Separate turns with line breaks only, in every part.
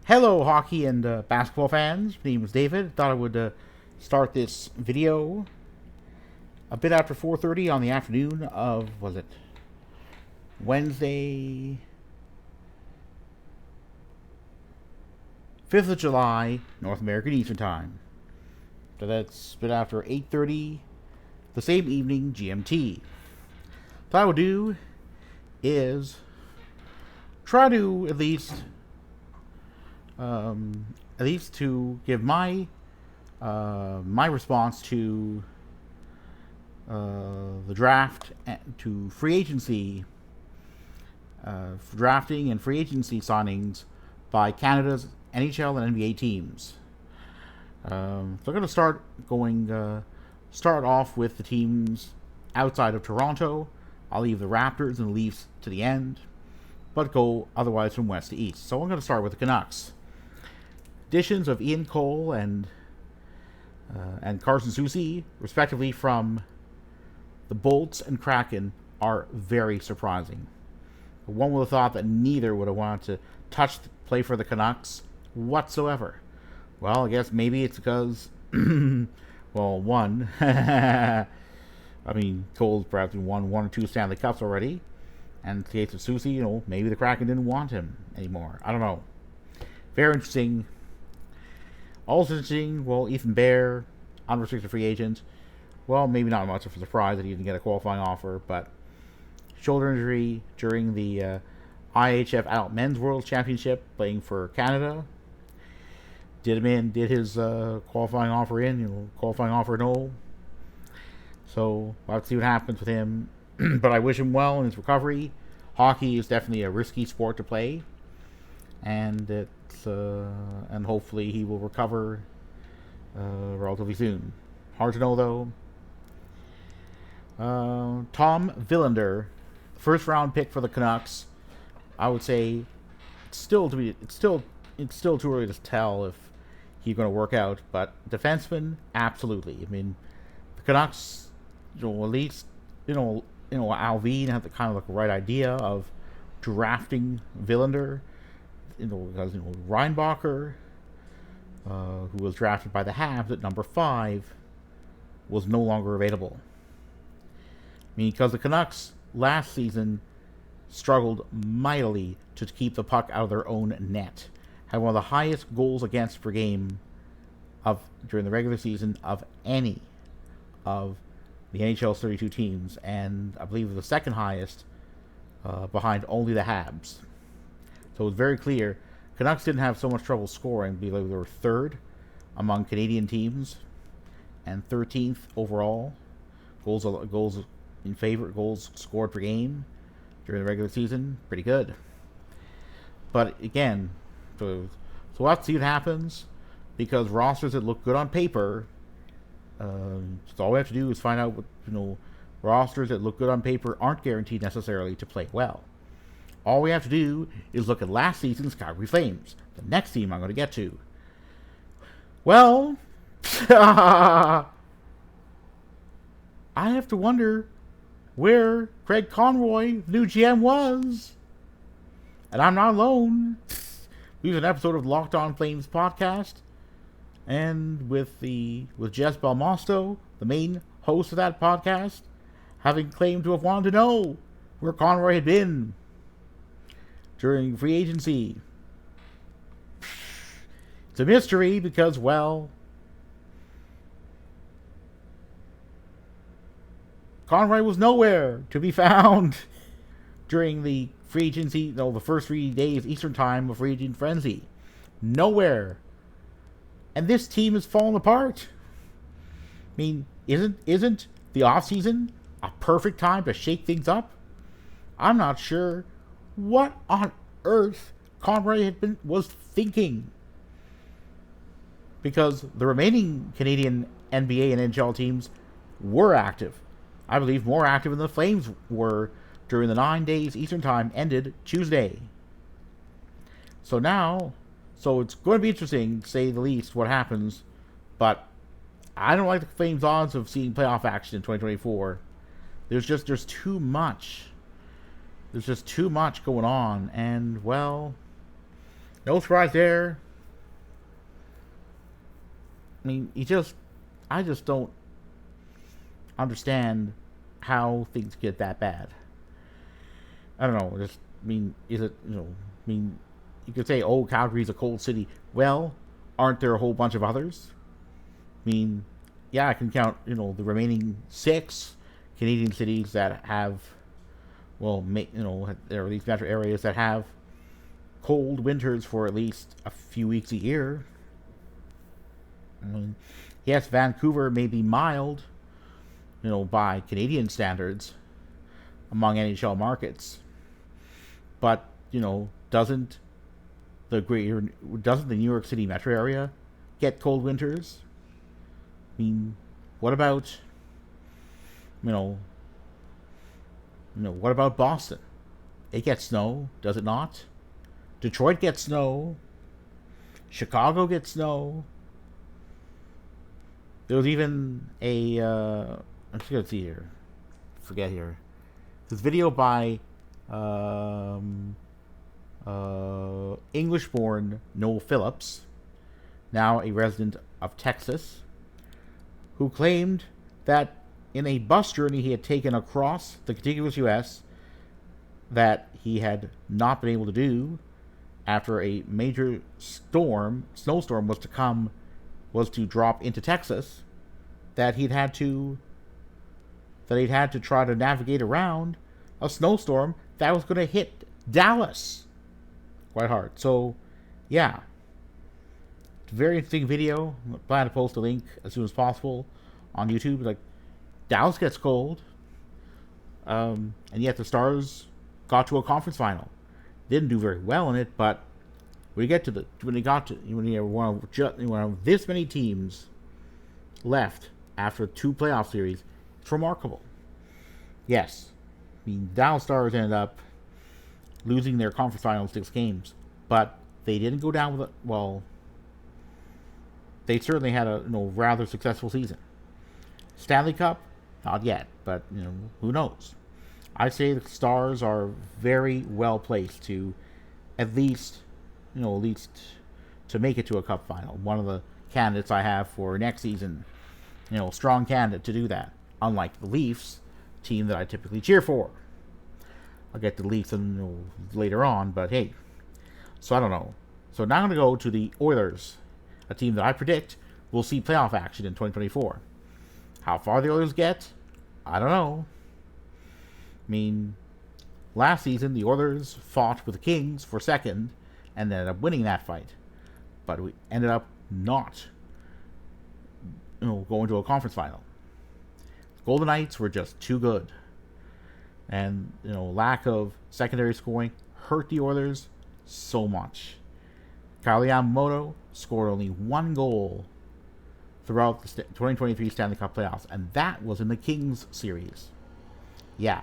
Hello, hockey and basketball fans. My name is David. Thought I would start this video a bit after 4:30 on the afternoon of Wednesday, 5th of July, North American Eastern Time. So that's a bit after 8:30 the same evening GMT. What I would do is try to at least to give my response to the draft, to free agency, drafting and free agency signings by Canada's NHL and NBA teams. So I'm going to start off with the teams outside of Toronto. I'll leave the Raptors and the Leafs to the end, but go otherwise from west to east. So I'm going to start with the Canucks. Additions of Ian Cole and Carson Soucy, respectively, from the Bolts and Kraken, are very surprising. One would have thought that neither would have wanted to play for the Canucks whatsoever. Well, I guess maybe it's because, well, one, I mean, Cole's perhaps won one or two Stanley Cups already, and in the case of Soucy, maybe the Kraken didn't want him anymore. I don't know. Very interesting. Also interesting, well, Ethan Bear, unrestricted free agent. Well, maybe not much of a surprise that he didn't get a qualifying offer, but shoulder injury during the IHF Adult Men's World Championship, playing for Canada. Did his qualifying offer in, qualifying offer no. So we'll have to see what happens with him. But I wish him well in his recovery. Hockey is definitely a risky sport to play, and and hopefully he will recover relatively soon. Hard to know though. Tom Villander, first round pick for the Canucks. I would say it's still too early to tell if he's going to work out, but defenseman, absolutely. I mean, the Canucks, at least Alvin had the kind of right idea of drafting Villander. Because Reinbacher, who was drafted by the Habs at number 5, was no longer available. I mean, because the Canucks last season struggled mightily to keep the puck out of their own net. Had one of the highest goals against per game during the regular season of any of the NHL's 32 teams, and I believe the second highest behind only the Habs. So it was very clear Canucks didn't have so much trouble scoring. I believe they were third among Canadian teams and 13th overall goals in favor, goals scored per game during the regular season. Pretty good. But again, so we'll have to see what happens, because rosters that look good on paper, so all we have to do is find out what rosters that look good on paper aren't guaranteed necessarily to play well. All we have to do is look at last season's Calgary Flames, the next team I'm going to get to. Well, I have to wonder where Craig Conroy, the new GM, was. And I'm not alone. We have an episode of Locked On Flames podcast, and with Jess Belmosto, the main host of that podcast, having claimed to have wanted to know where Conroy had been during free agency. It's a mystery because, well, Conroy was nowhere to be found during the free agency, the first 3 days Eastern Time of free agent frenzy. Nowhere. And this team has fallen apart. I mean, isn't the offseason a perfect time to shake things up? I'm not sure what on earth Conroy was thinking, because the remaining Canadian NBA and NHL teams were active. I believe more active than the Flames were during the 9 days Eastern Time ended Tuesday. So it's going to be interesting, to say the least, what happens. But I don't like the Flames' odds of seeing playoff action in 2024. There's too much. There's just too much going on, and, well, No surprise there. I mean, I just don't understand how things get that bad. I don't know. Just, I mean, is it, I mean, you could say, oh, Calgary's a cold city. Well, aren't there a whole bunch of others? I mean, yeah, I can count, the remaining 6 Canadian cities that have, there are these metro areas that have cold winters for at least a few weeks a year. I mean, yes, Vancouver may be mild, by Canadian standards among NHL markets, but doesn't doesn't the New York City metro area get cold winters? I mean, what about what about Boston? It gets snow, does it not? Detroit gets snow. Chicago gets snow. There was even a I'm just gonna see here. Forget here. This video by English-born Noel Phillips, now a resident of Texas, who claimed that in a bus journey he had taken across the contiguous U.S. that he had not been able to do after a major snowstorm was to drop into Texas, that he'd had to try to navigate around a snowstorm that was going to hit Dallas quite hard. So, yeah, it's a very interesting video. I plan to post a link as soon as possible on YouTube. Like, Dallas gets cold, and yet the Stars got to a conference final. Didn't do very well in it, but when you have this many teams left after 2 playoff series, it's remarkable. Yes, I mean, Dallas Stars ended up losing their conference final in 6 games, but they didn't go down with it. Well, they certainly had a rather successful season. Stanley Cup, not yet, but who knows? I say the Stars are very well placed to at least to make it to a cup final. One of the candidates I have for next season, strong candidate to do that. Unlike the Leafs, team that I typically cheer for. I'll get to the Leafs later on, but hey. So I don't know. So now I'm going to go to the Oilers, a team that I predict will see playoff action in 2024. How far the Oilers get, I don't know. I mean, last season the Oilers fought with the Kings for second and ended up winning that fight. But we ended up not going to a conference final. The Golden Knights were just too good. And, lack of secondary scoring hurt the Oilers so much. Kyle Yamamoto scored only 1 goal throughout the 2023 Stanley Cup playoffs, and that was in the Kings series. Yeah.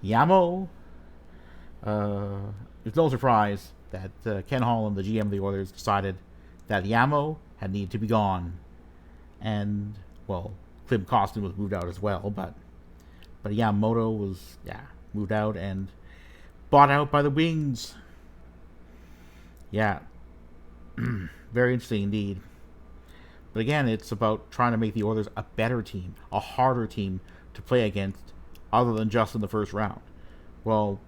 Yamo, it's no surprise that Ken Holland, the GM of the Oilers, decided that Yamo had needed to be gone. And, well, Klim Kostin was moved out as well, but Yamamoto was, moved out and bought out by the Wings. Yeah. Very interesting indeed. But again, it's about trying to make the Oilers a better team, a harder team to play against, other than just in the first round. Well,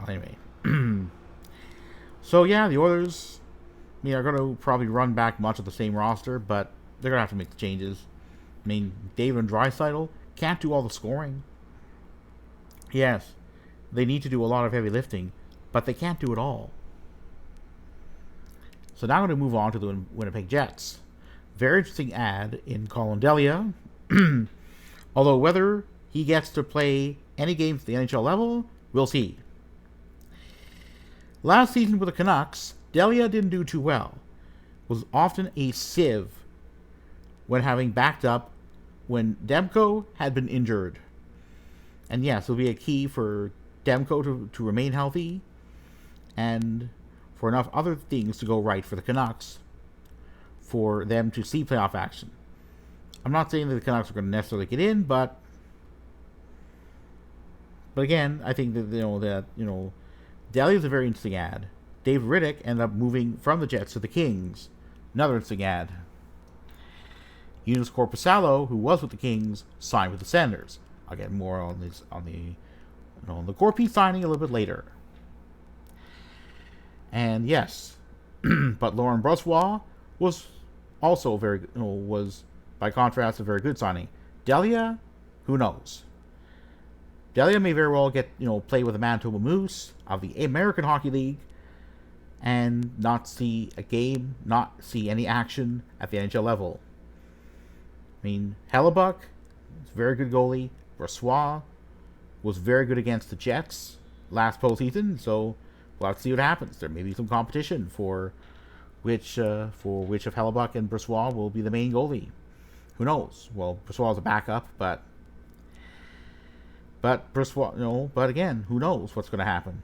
anyway. So yeah, the Oilers, are going to probably run back much of the same roster, but they're going to have to make the changes. I mean, David and Draisaitl can't do all the scoring. Yes, they need to do a lot of heavy lifting, but they can't do it all. So now I'm going to move on to the Winnipeg Jets. Very interesting ad in Colin Delia. Although whether he gets to play any games at the NHL level, we'll see. Last season with the Canucks, Delia didn't do too well. Was often a sieve when having backed up when Demko had been injured. And yes, it'll be a key for Demko to remain healthy and for enough other things to go right for the Canucks for them to see playoff action. I'm not saying that the Canucks are going to necessarily get in, but again, I think that Dahlia's a very interesting ad. Dave Riddick ended up moving from the Jets to the Kings. Another interesting ad. Eunice Corpusalo, who was with the Kings, signed with the Senators. I'll get more on this on the Corpy signing a little bit later. And yes, but Lauren Brossois was also was by contrast a very good signing. Delia, who knows? Delia may very well get play with the Manitoba Moose of the American Hockey League and not see a game, not see any action at the NHL level. I mean, Hellebuck is a very good goalie. Brossois was very good against the Jets last postseason, so we'll have to see what happens. There may be some competition for which of Hellebuck and Brossois will be the main goalie. Who knows? Well, Brossois is a backup, but Brossois, but again, who knows what's going to happen?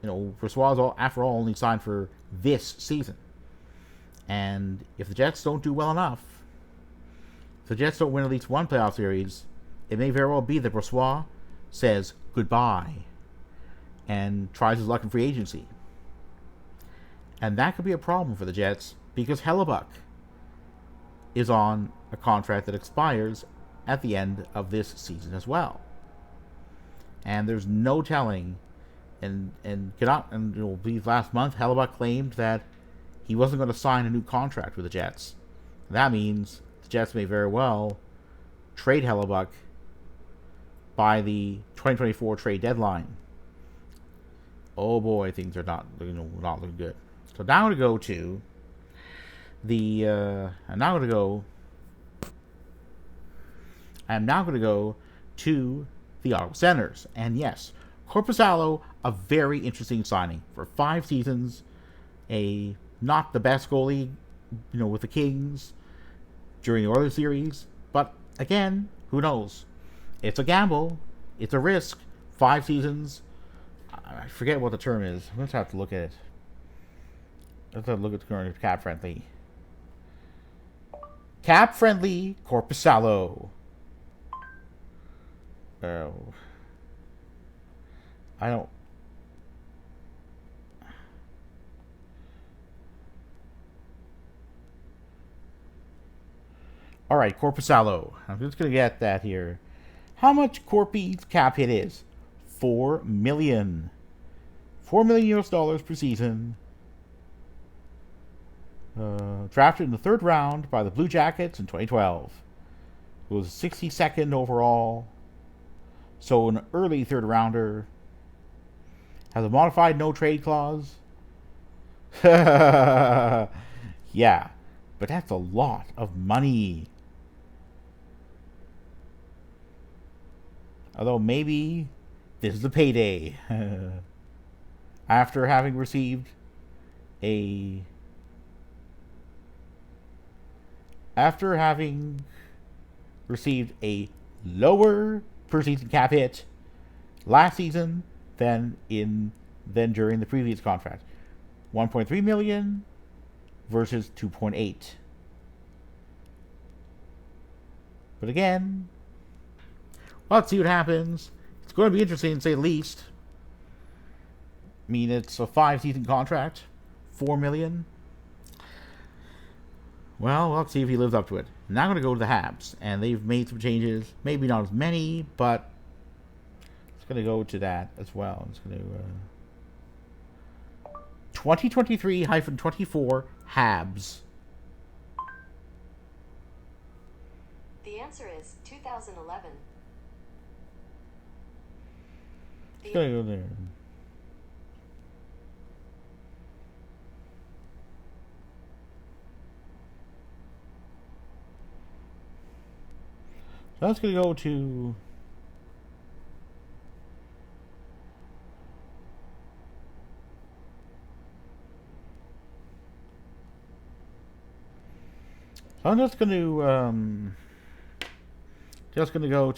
Brossois is after all only signed for this season, and if the Jets don't do well enough, if the Jets don't win at least one playoff series, it may very well be that Brossois says goodbye and tries his luck in free agency. And that could be a problem for the Jets because Hellebuck is on a contract that expires at the end of this season as well. And there's no telling, last month Hellebuck claimed that he wasn't going to sign a new contract with the Jets. That means the Jets may very well trade Hellebuck by the 2024 trade deadline. Oh boy, things are not looking good. So now I'm going to go to I'm now going to go to the Ottawa Senators. And yes, Korpisalo, a very interesting signing for 5 seasons. Not the best goalie, with the Kings during the Oilers series. But again, who knows? It's a gamble. It's a risk. 5 seasons. I forget what the term is. I'm going to have to look at it. Let's have to look at the current cap friendly. Cap friendly Korpisalo. Oh. I don't. Alright, Korpisalo. I'm just going to get that here. How much Corpy's cap hit is? $4 million. $4 million US per season. Drafted in the 3rd round by the Blue Jackets in 2012. It was 62nd overall. So an early 3rd rounder. Has a modified no trade clause. Yeah. But that's a lot of money. Although maybe this is the payday. After having received a lower per season cap hit last season than during the previous contract. 1.3 million versus 2.8. But again, let's see what happens. It's going to be interesting to say the least. I mean, it's a 5-season contract, $4 million. Well, let's see if he lives up to it. Now I'm going to go to the Habs, and they've made some changes. Maybe not as many, but it's going to go to that as well. It's going to 2023-24 Habs.
The answer is 2011.
It's going to go there. So that's going to go to so I'm just going to go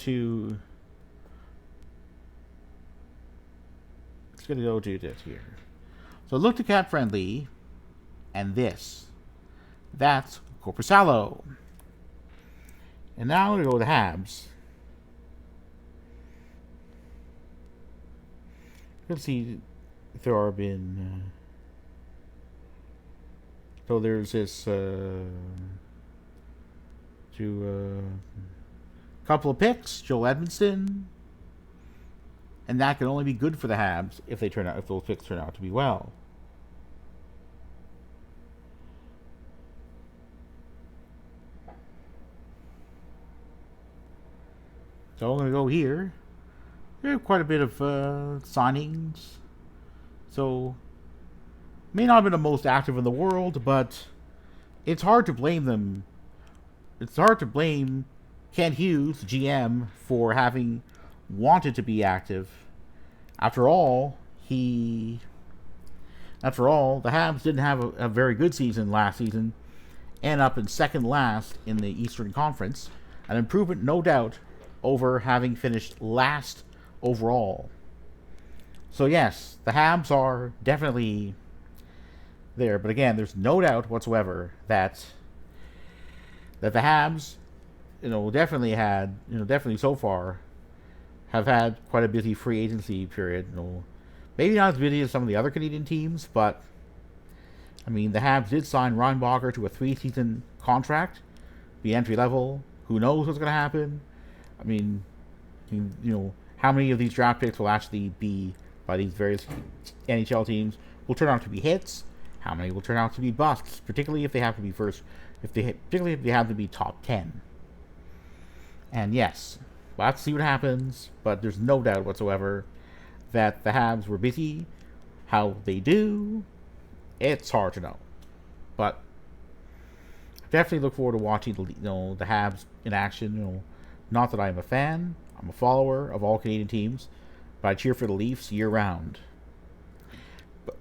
to this here. So look to cap friendly, and that's Korpisalo. And now I'm going to go with the Habs. Let's see. there are been so there's this to couple of picks, Joel Edmondson, and that can only be good for the Habs if those picks turn out to be well. So I'm gonna go here. There are quite a bit of signings, so may not have been the most active in the world, but it's hard to blame them. It's hard to blame Kent Hughes, GM, for having wanted to be active. After all, the Habs didn't have a very good season last season, and up in second last in the Eastern Conference, an improvement, no doubt, over having finished last overall. So yes, the Habs are definitely there, but again, there's no doubt whatsoever that the Habs, definitely so far, have had quite a busy free agency period. Maybe not as busy as some of the other Canadian teams, but I mean, the Habs did sign Reinbacher to a 3-season contract, the entry level. Who knows what's going to happen? I mean, how many of these draft picks will actually be by these various NHL teams will turn out to be hits? How many will turn out to be busts? Particularly if they have to be particularly if they have to be top 10. And yes, we'll have to see what happens, but there's no doubt whatsoever that the Habs were busy. How they do, it's hard to know. But definitely look forward to watching the Habs in action. Not that I'm a fan, I'm a follower of all Canadian teams, but I cheer for the Leafs year round.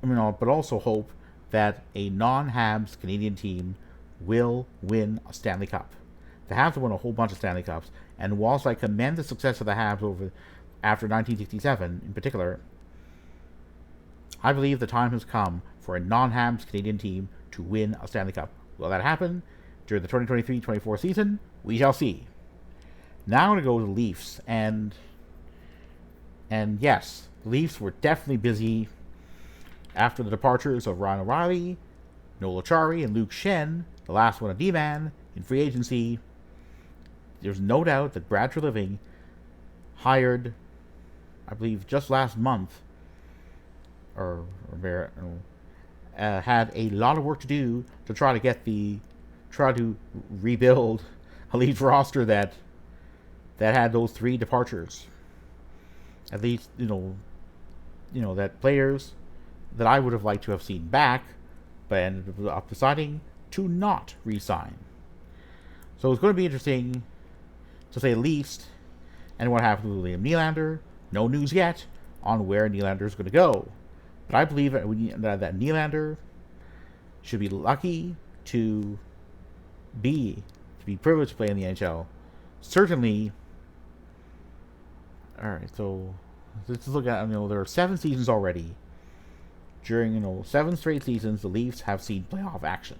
But also hope that a non-Habs Canadian team will win a Stanley Cup. The Habs have won a whole bunch of Stanley Cups, and whilst I commend the success of the Habs after 1967 in particular, I believe the time has come for a non-Habs Canadian team to win a Stanley Cup. Will that happen during the 2023-24 season? We shall see. Now I'm going to go to the Leafs, and yes, the Leafs were definitely busy after the departures of Ryan O'Reilly, Noel Acciari, and Luke Schenn, the last one a D-man, in free agency. There's no doubt that Brad Treliving hired, I believe, just last month, had a lot of work to do to try to rebuild a Leafs roster that had those 3 departures. At least, that players that I would have liked to have seen back, but ended up deciding to not re-sign. So it's going to be interesting, to say the least, and what happens with Liam Nylander. No news yet on where Nylander is going to go. But I believe that Nylander should be lucky to be privileged to play in the NHL. Certainly. All right, so let's look at. There are 7 seasons already. During 7 straight seasons, the Leafs have seen playoff action,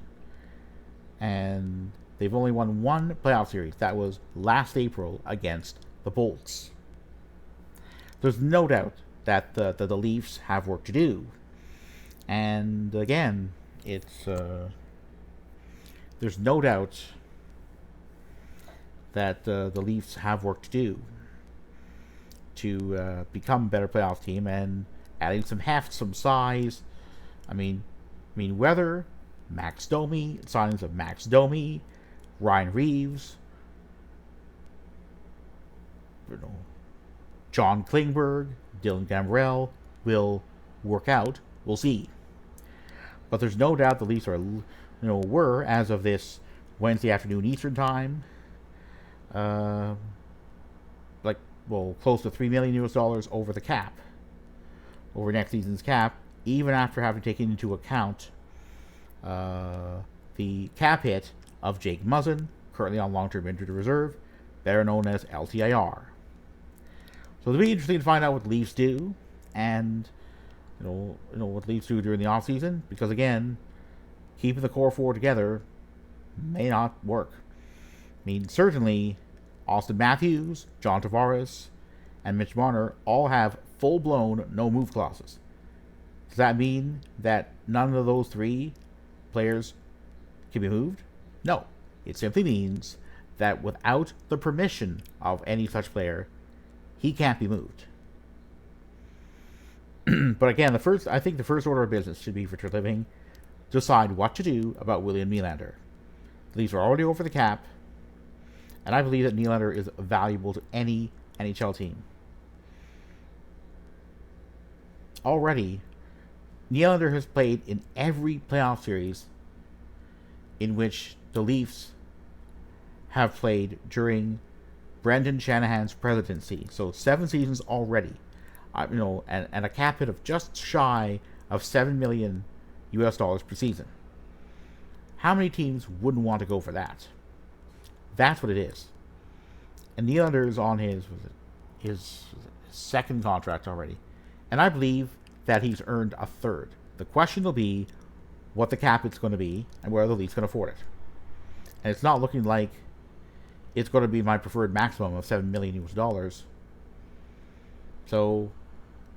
and they've only won 1 playoff series. That was last April against the Bolts. There's no doubt that the Leafs have work to do, and again, it's there's no doubt that the Leafs have work to do to become a better playoff team, and adding some heft, some size. I mean, whether Max Domi, signings of Max Domi, Ryan Reeves, John Klingberg, Dylan Gambrell will work out. We'll see. But there's no doubt the Leafs were, as of this Wednesday afternoon Eastern time, close to $3 million over the cap, over next season's cap, even after having taken into account the cap hit of Jake Muzzin, currently on long-term injured reserve, better known as LTIR. So it'll be interesting to find out what the Leafs do, and what the Leafs do during the offseason, because again, keeping the core 4 together may not work. Certainly, Austin Matthews, John Tavares, and Mitch Marner all have full-blown no-move clauses. Does that mean that none of those three players can be moved? No. It simply means that without the permission of any such player, he can't be moved. But again, I think the first order of business should be for Treliving to decide what to do about William Nylander. The Leafs are already over the cap, and I believe that Nylander is valuable to any NHL team. Already, Nylander has played in every playoff series in which the Leafs have played during Brendan Shanahan's presidency. So 7 seasons already. And a cap hit of just shy of $7 million US per season. How many teams wouldn't want to go for that? That's what it is. And Nylander is on his second contract already. And I believe that he's earned a third. The question will be what the cap it's going to be and whether the Leafs can afford it. And it's not looking like it's going to be my preferred maximum of $7 million US. So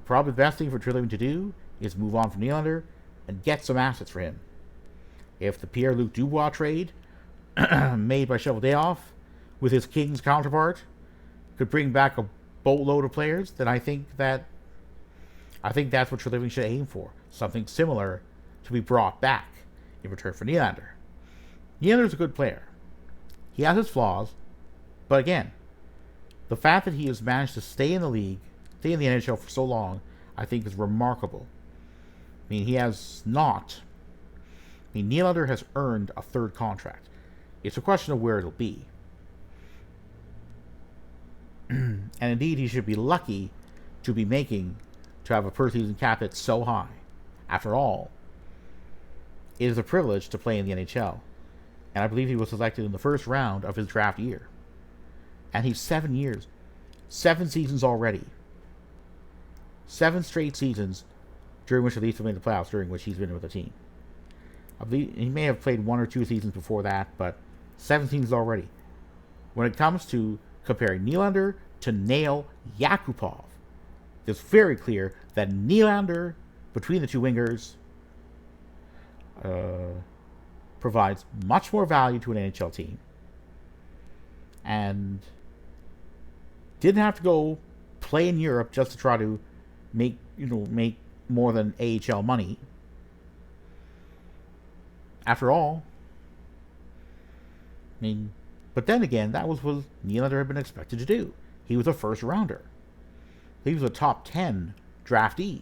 probably the best thing for Treliving to do is move on from Nylander and get some assets for him. If the Pierre-Luc Dubois trade made by Cheveldayoff with his Kings counterpart could bring back a boatload of players, then I think that's what Treliving should aim for. Something similar to be brought back in return for Nylander. Nylander's a good player. He has his flaws, but again, the fact that he has managed to stay in the league, stay in the NHL for so long, I think is remarkable. I mean, Nylander has earned a third contract. It's a question of where it'll be. And indeed, he should be lucky to have a per season cap hit so high. After all, it is a privilege to play in the NHL. And I believe he was selected in the first round of his draft year. And he's 7 years. 7 seasons already. 7 straight seasons during which the Leafs have made the playoffs, during which he's been with the team. I believe he may have played 1 or 2 seasons before that, but 7 seasons already. When it comes to comparing Nylander to Nail Yakupov, it's very clear that Nylander, between the two wingers, provides much more value to an NHL team, and didn't have to go play in Europe just to try to make more than AHL money. After all, but then again, that was what Nylander had been expected to do. He was a first rounder. He was a top 10 draftee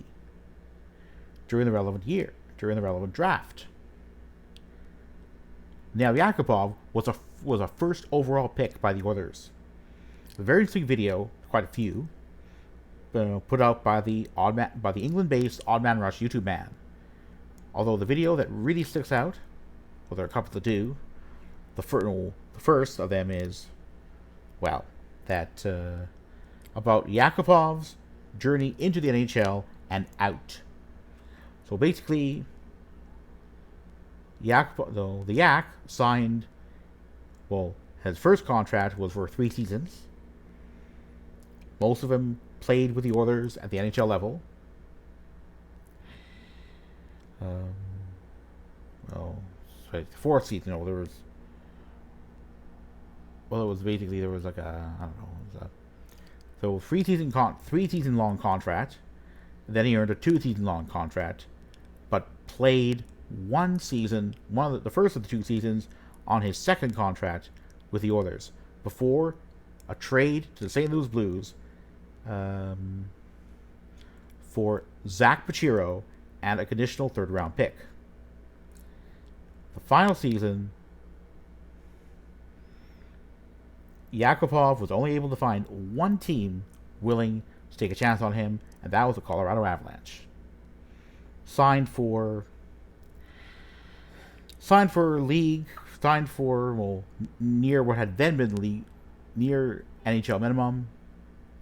during the relevant year, during the relevant draft. Now, Yakupov was a first overall pick by the Oilers. A very interesting video, quite a few, put out by the England-based Odd Man Rush YouTube man. Although the video that really sticks out, well, there are a couple to do. The first of them is, about Yakupov's journey into the NHL and out. So basically, the Yak signed, his first contract was for 3 seasons. Most of them played with the Oilers at the NHL level. The 4th season, there was like a, I don't know, so 3 season long contract. Then he earned a 2 season long contract, but played 1 season, the first of the 2 seasons, on his second contract with the Oilers before a trade to the St. Louis Blues for Zach Pachiro and a conditional 3rd round pick. The final season, Yakupov was only able to find 1 team willing to take a chance on him, and that was the Colorado Avalanche. Signed for near what had then been near NHL minimum,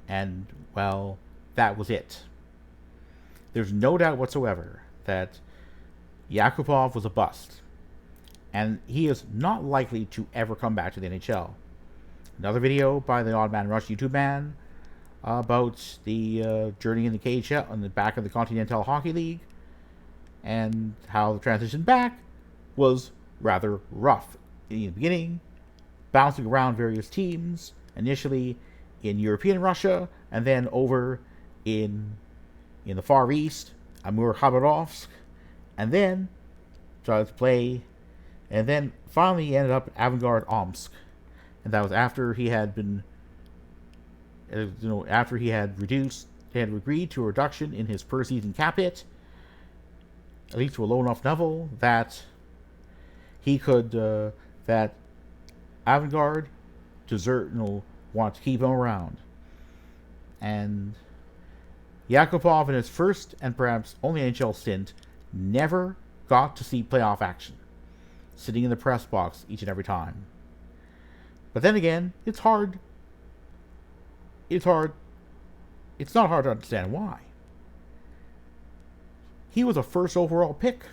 and that was it. There's no doubt whatsoever that Yakupov was a bust, and he is not likely to ever come back to the NHL. Another video by the Odd Man Rush YouTube man about the journey in the KHL on the back of the Continental Hockey League. and how the transition back was rather rough in the beginning, bouncing around various teams, initially in European Russia, and then over in the Far East, Amur Khabarovsk, and then started to play, and then finally he ended up at Avangard Omsk, and that was after he had been, after he had agreed to a reduction in his per season cap hit, at least to a low enough level that he could, that Avangard want to keep him around. And Yakupov, in his first and perhaps only NHL stint, never got to see playoff action, sitting in the press box each and every time. But then again, it's not hard to understand why. He was a first overall pick,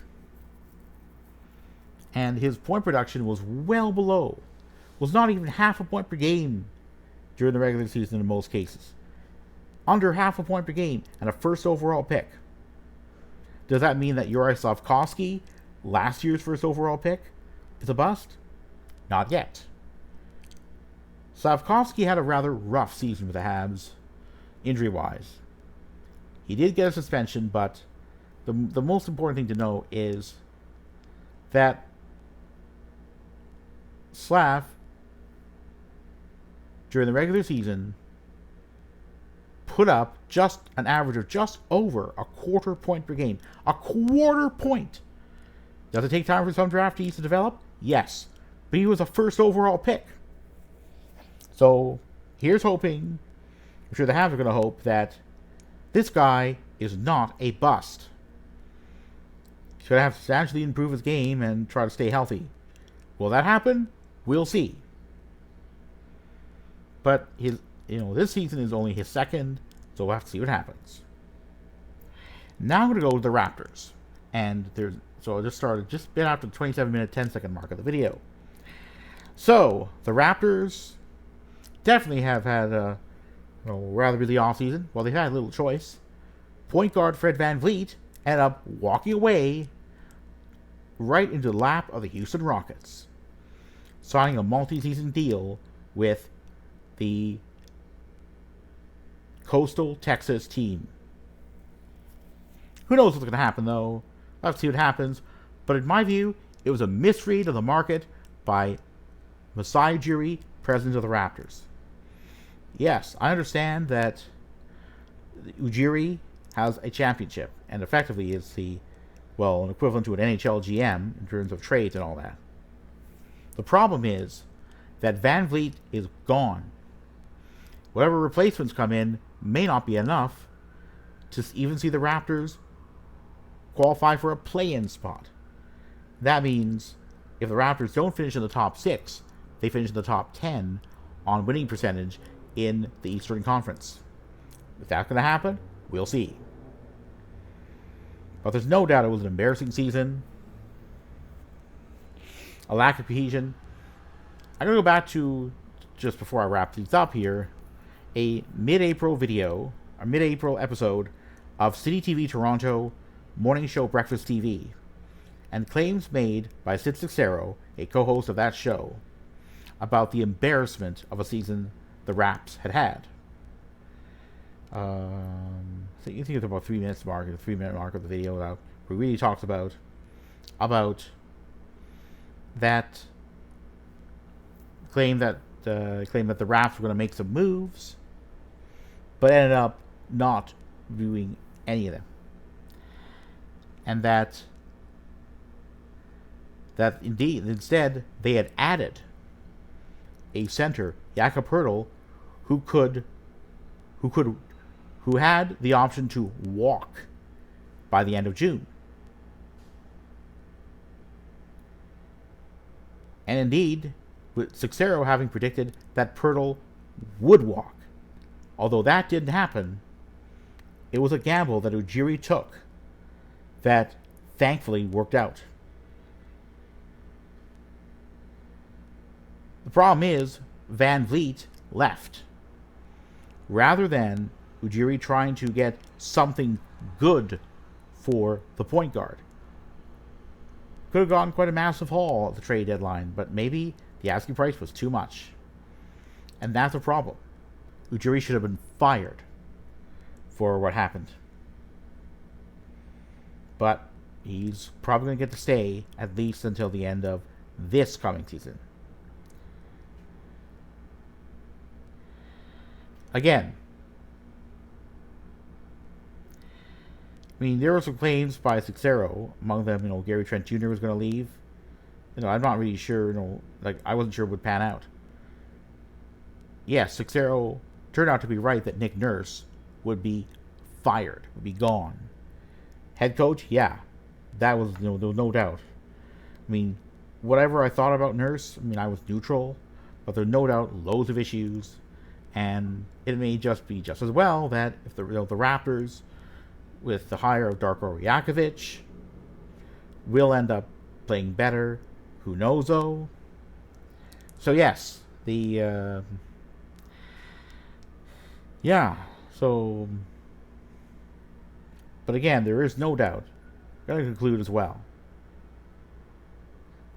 and his point production was was not even half a point per game during the regular season in most cases. Under half a point per game, and a first overall pick. Does that mean that Yuri Slavkovsky, last year's first overall pick, is a bust? Not yet. Slavkovsky had a rather rough season with the Habs, injury-wise. He did get a suspension, but the most important thing to know is that Slav, during the regular season, put up just an average of just over a quarter point per game. A quarter point! Does it take time for some draftees to develop? Yes. But he was a first overall pick. So, here's hoping, I'm sure the Habs are going to hope, that this guy is not a bust. He's going to have to substantially improve his game and try to stay healthy. Will that happen? We'll see. But this season is only his second, so we'll have to see what happens. Now I'm going to go to the Raptors. So I just started just a bit after the 27-minute, 10-second mark of the video. So, the Raptors definitely have had a rather busy offseason. Well, they've had a little choice. Point guard Fred VanVleet ended up walking away right into the lap of the Houston Rockets, signing a multi-season deal with the Coastal Texas team. Who knows what's going to happen, though? We'll have to see what happens. But in my view, it was a misread of the market by Masai Ujiri, president of the Raptors. Yes, I understand that Ujiri has a championship and effectively is an equivalent to an NHL GM in terms of trades and all that. The problem is that VanVleet is gone. Whatever replacements come in may not be enough to even see the Raptors qualify for a play-in spot. That means if the Raptors don't finish in the top 6, they finish in the top 10 on winning percentage in the Eastern Conference. If that's going to happen, we'll see. But there's no doubt it was an embarrassing season. A lack of cohesion. I'm going to go back to, just before I wrap things up here, a mid-April episode of City TV Toronto Morning Show Breakfast TV, and claims made by Sid Cicero, a co-host of that show, about the embarrassment of a season the Raps had had. So you think it's about 3 minutes mark, the 3 minute mark of the video, where it really talks about that claim that the Raps were going to make some moves, but ended up not doing any of them, and that instead they had added a center, Jakob Poeltl, who had the option to walk by the end of June. And indeed, with Cicero having predicted that Poeltl would walk. Although that didn't happen, it was a gamble that Ujiri took that thankfully worked out. The problem is, VanVleet left. Rather than Ujiri trying to get something good for the point guard, Could have gotten quite a massive haul at the trade deadline, but maybe the asking price was too much. And that's a problem. Ujiri should have been fired for what happened. But he's probably going to get to stay at least until the end of this coming season. Again, I mean, there were some claims by Cicero, among them, Gary Trent Jr. was going to leave. I'm not really sure, I wasn't sure it would pan out. Yes, Cicero turned out to be right that Nick Nurse would be fired, would be gone. Head coach, yeah, that was, there was no doubt. I mean, whatever I thought about Nurse, I was neutral, but there's no doubt loads of issues, and it may just be just as well that if the Raptors, with the hire of Darko Rajakovic, will end up playing better. Who knows, though? So yes, yeah. So, but again, there is no doubt. Got to conclude as well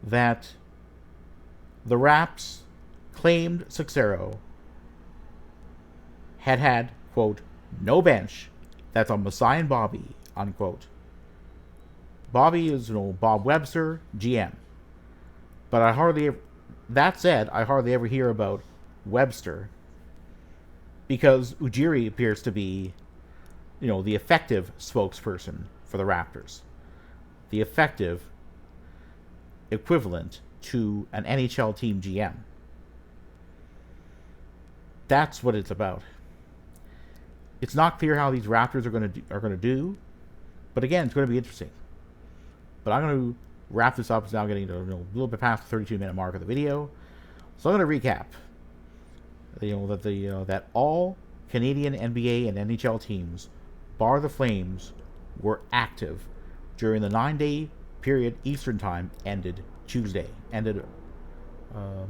that the Raps claimed Cicero had quote no bench. That's on Masai and Bobby, unquote. Bobby is, Bob Webster, GM. But I hardly ever hear about Webster because Ujiri appears to be, the effective spokesperson for the Raptors. The effective equivalent to an NHL team GM. That's what it's about. It's not clear how these Raptors are going to do, but again, it's going to be interesting. But I'm going to wrap this up. It's now getting to a little bit past the 32-minute mark of the video, so I'm going to recap. That all Canadian NBA and NHL teams, bar the Flames, were active during the 9-day period Eastern Time. Ended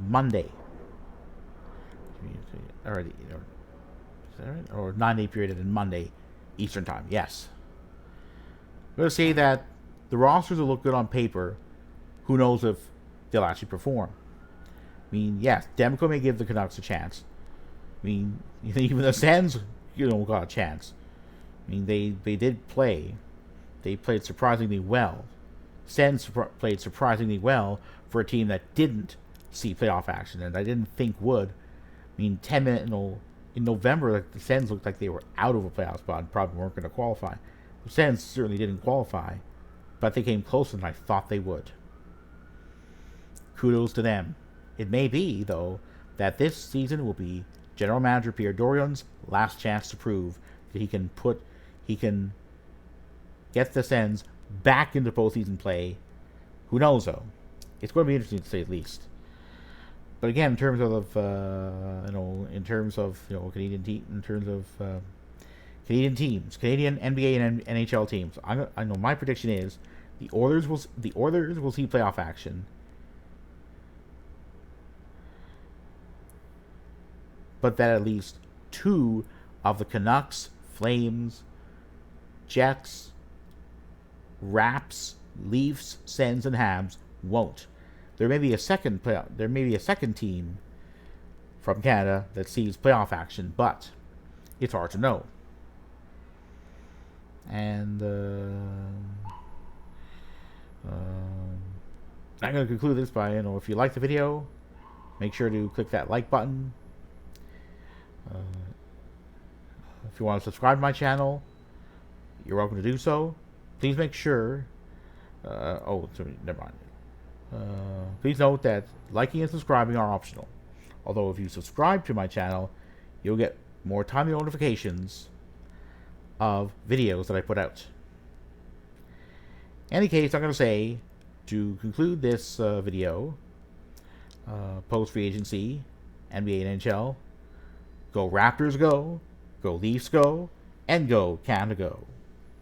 Monday. Already. Or 9-day period ended Monday, Eastern Time. Yes. I'm going to say that the rosters will look good on paper. Who knows if they'll actually perform? Yes, Demko may give the Canucks a chance. Even the Sens, got a chance. They did play. They played surprisingly well. Sens played surprisingly well for a team that didn't see playoff action, and I didn't think would. 10 minutes, in November, the Sens looked like they were out of a playoff spot and probably weren't going to qualify. The Sens certainly didn't qualify, but they came closer than I thought they would. Kudos to them. It may be, though, that this season will be General Manager Pierre Dorion's last chance to prove that he can get the Sens back into postseason play. Who knows, though? It's going to be interesting to say the least. But again, in terms of Canadian teams, Canadian NBA and NHL teams, I know my prediction is the Oilers will see playoff action, but that at least two of the Canucks, Flames, Jets, Raps, Leafs, Sens, and Habs won't. There may be a second team from Canada that sees playoff action, but it's hard to know. And I'm going to conclude this by, if you like the video, make sure to click that like button. If you want to subscribe to my channel, you're welcome to do so. Please make sure. Never mind. Please note that liking and subscribing are optional. Although if you subscribe to my channel, you'll get more timely notifications of videos that I put out. In any case, I'm going to say, to conclude this video, post-free agency, NBA and NHL, go Raptors go, go Leafs go, and go Canada go.